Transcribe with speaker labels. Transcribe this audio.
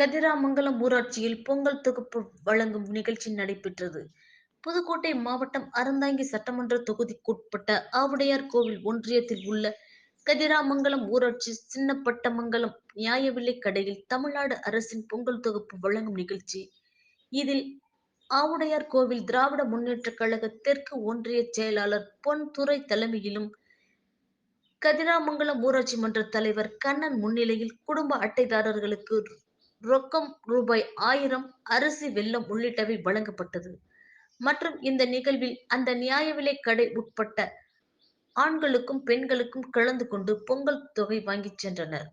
Speaker 1: கதிராமங்கலம் ஊராட்சியில் பொங்கல் தொகுப்பு வழங்கும் நிகழ்ச்சி நடைபெற்றது. புதுக்கோட்டை மாவட்டம் அறந்தாங்கி சட்டமன்ற தொகுதிக்குட்பட்ட ஆவுடையார் கோவில் ஒன்றியத்தில் உள்ள கதிராமங்கலம் ஊராட்சி சின்னப்பட்டமங்கலம் நியாய விலைக் கடையில் தமிழ்நாடு அரசின் பொங்கல் தொகுப்பு வழங்கும் நிகழ்ச்சி. இதில் ஆவுடையார் கோவில் திராவிட முன்னேற்றக் கழக தெற்கு ஒன்றிய செயலாளர் பொன்துரை தலைமையிலும், கதிராமங்கலம் ஊராட்சி மன்ற தலைவர் கண்ணன் முன்னிலையில் குடும்ப அட்டைதாரர்களுக்கு ரொக்கம் ரூ. 1000, அரிசி, வெல்லம் உள்ளிட்டவை வழங்கப்பட்டது. மற்றும் இந்த நிகழ்வில் அந்த நியாய விலைக் கடை உட்பட்ட ஆண்களுக்கும் பெண்களுக்கும் கலந்து கொண்டு பொங்கல் தொகை வாங்கிச் சென்றனர்.